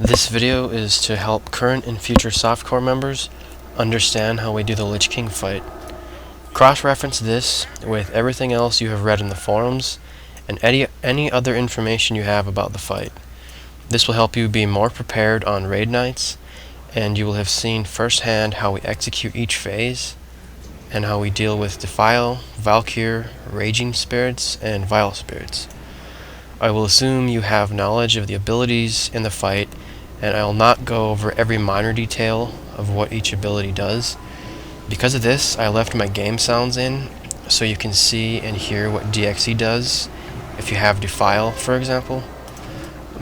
This video is to help current and future softcore members understand how we do the Lich King fight. Cross-reference this with everything else you have read in the forums and any other information you have about the fight. This will help you be more prepared on raid nights, and you will have seen firsthand how we execute each phase and how we deal with Defile, Valkyr, Raging Spirits, and Vile Spirits. I will assume you have knowledge of the abilities in the fight, and I will not go over every minor detail of what each ability does. Because of this, I left my game sounds in so you can see and hear what DXE does if you have Defile, for example.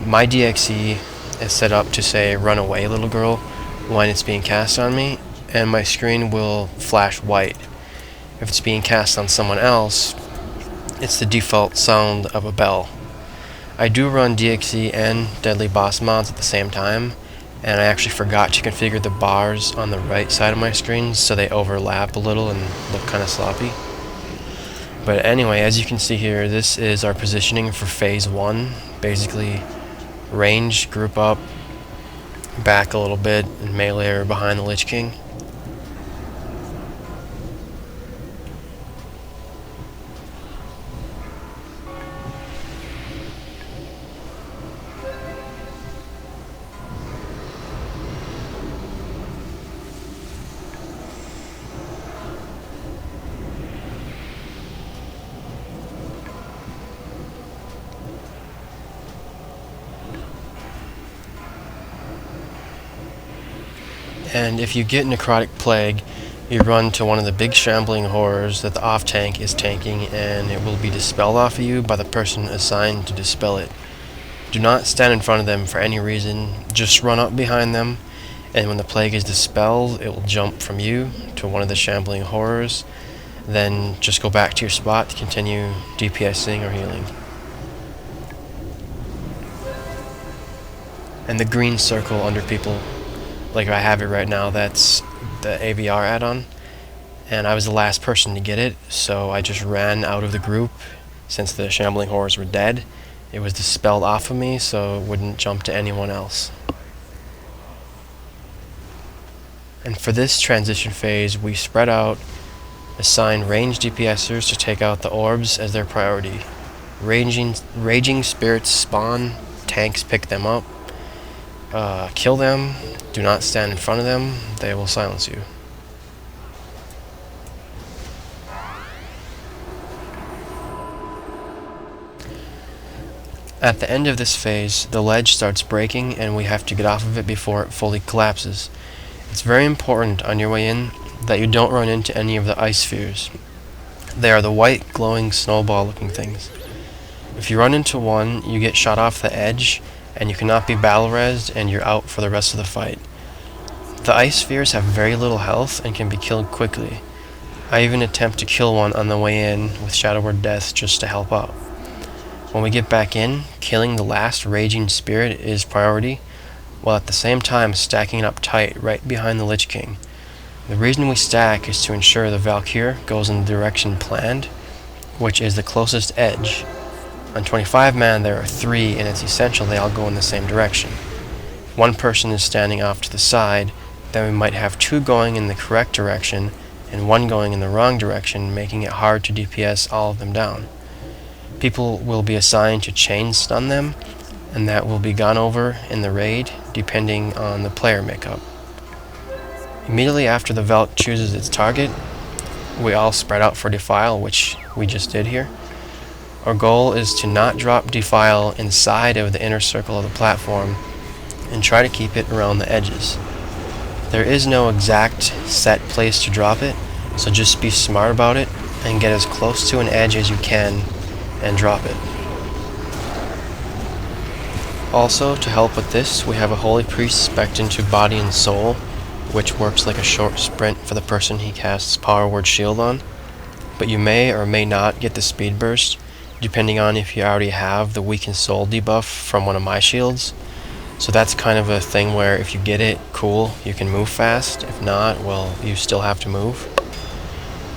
My DXE is set up to say "run away, little girl" when it's being cast on me, and my screen will flash white. If it's being cast on someone else, it's the default sound of a bell. I do run DXE and Deadly Boss mods at the same time, and I actually forgot to configure the bars on the right side of my screen so they overlap a little and look kind of sloppy. But anyway, as you can see here, this is our positioning for phase 1. Basically, range, group up, back a little bit, and melee or behind the Lich King. And if you get Necrotic Plague, you run to one of the big shambling horrors that the off-tank is tanking, and it will be dispelled off of you by the person assigned to dispel it. Do not stand in front of them for any reason, just run up behind them, and when the plague is dispelled, it will jump from you to one of the shambling horrors, then just go back to your spot to continue DPSing or healing. And the green circle under people, like I have it right now, that's the AVR add-on, and I was the last person to get it, so I just ran out of the group. Since the shambling horrors were dead, it was dispelled off of me so it wouldn't jump to anyone else. And for this transition phase, we spread out, assign ranged DPSers to take out the orbs as their priority. Raging spirits spawn, tanks pick them up. Kill them, do not stand in front of them, they will silence you. At the end of this phase, the ledge starts breaking and we have to get off of it before it fully collapses. It's very important on your way in that you don't run into any of the ice spheres. They are the white glowing snowball looking things. If you run into one, you get shot off the edge and you cannot be battle resed, and you're out for the rest of the fight. The ice spheres have very little health and can be killed quickly. I even attempt to kill one on the way in with Shadow Word Death just to help out. When we get back in, killing the last raging spirit is priority, while at the same time stacking up tight right behind the Lich King. The reason we stack is to ensure the Valkyr goes in the direction planned, which is the closest edge. On 25 man there are 3, and it's essential they all go in the same direction. If one person is standing off to the side, then we might have 2 going in the correct direction and 1 going in the wrong direction, making it hard to DPS all of them down. People will be assigned to chain stun them, and that will be gone over in the raid depending on the player makeup. Immediately after the Valk chooses its target, we all spread out for Defile, which we just did here. Our goal is to not drop Defile inside of the inner circle of the platform and try to keep it around the edges. There is no exact set place to drop it, so just be smart about it and get as close to an edge as you can and drop it. Also, to help with this, we have a Holy Priest spec'd into Body and Soul, which works like a short sprint for the person he casts Power Word Shield on, but you may or may not get the speed burst, depending on if you already have the Weakened Soul debuff from one of my shields. So that's kind of a thing where if you get it, cool, you can move fast. If not, well, you still have to move.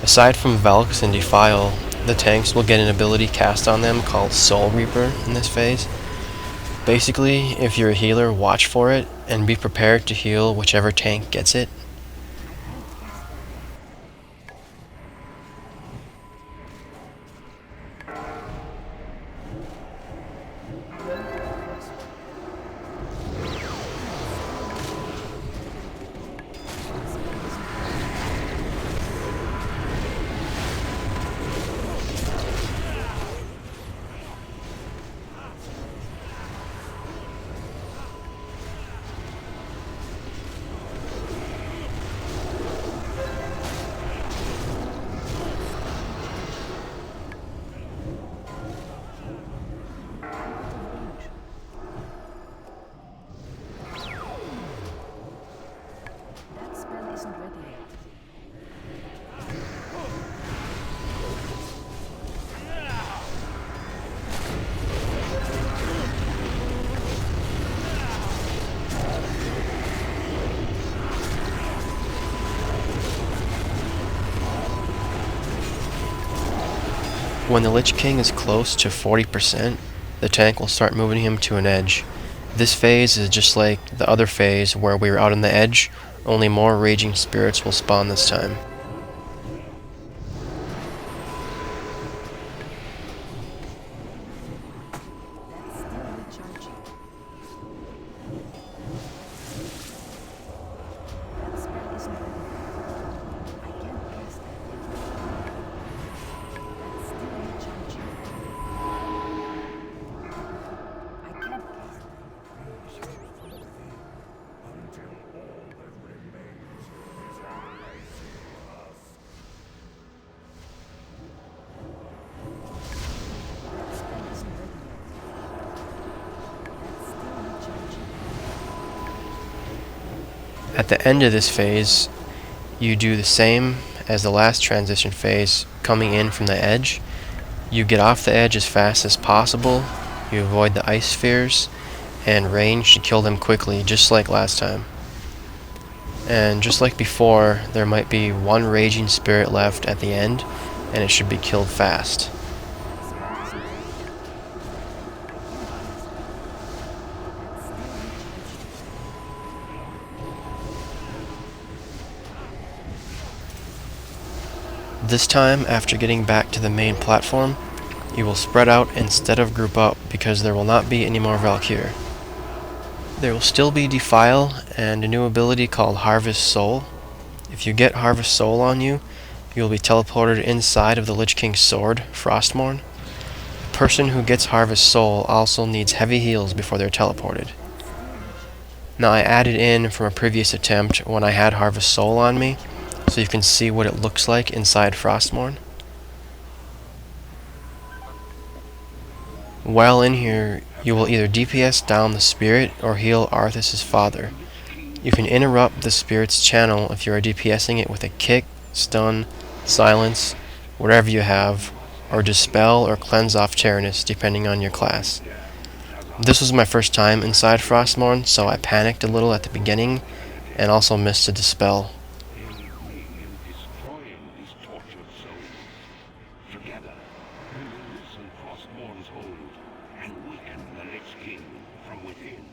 Aside from Valks and Defile, the tanks will get an ability cast on them called Soul Reaper in this phase. Basically, if you're a healer, watch for it and be prepared to heal whichever tank gets it. That spell isn't ready yet. When the Lich King is close to 40%, the tank will start moving him to an edge. This phase is just like the other phase where we were out on the edge, only more raging spirits will spawn this time. That's still recharging. That spell isn't ready yet. I can't cast that yet. That's still recharging. I can't cast that. That spell isn't ready yet. That's still recharging. At the end of this phase, you do the same as the last transition phase, coming in from the edge. You get off the edge as fast as possible, you avoid the ice spheres, and range to kill them quickly, just like last time. And just like before, there might be one raging spirit left at the end, and it should be killed fast. That spell isn't ready yet. I can't cast that. That's still recharging. This time, after getting back to the main platform, you will spread out instead of group up because there will not be any more Valkyr. There will still be Defile and a new ability called Harvest Soul. If you get Harvest Soul on you, you'll be teleported inside of the Lich King's sword, Frostmourne. The person who gets Harvest Soul also needs heavy heals before they're teleported. Now I added in from a previous attempt when I had Harvest Soul on me, so you can see what it looks like inside Frostmourne. While in here, you will either DPS down the spirit or heal Arthas' father. You can interrupt the spirit's channel if you are DPSing it with a kick, stun, silence, whatever you have, or dispel or cleanse off Tyrannus depending on your class. This was my first time inside Frostmourne, so I panicked a little at the beginning and also missed a dispel. Destroying these tortured souls. Together, we will loosen Frostmourne's hold and weaken the Lich King from within.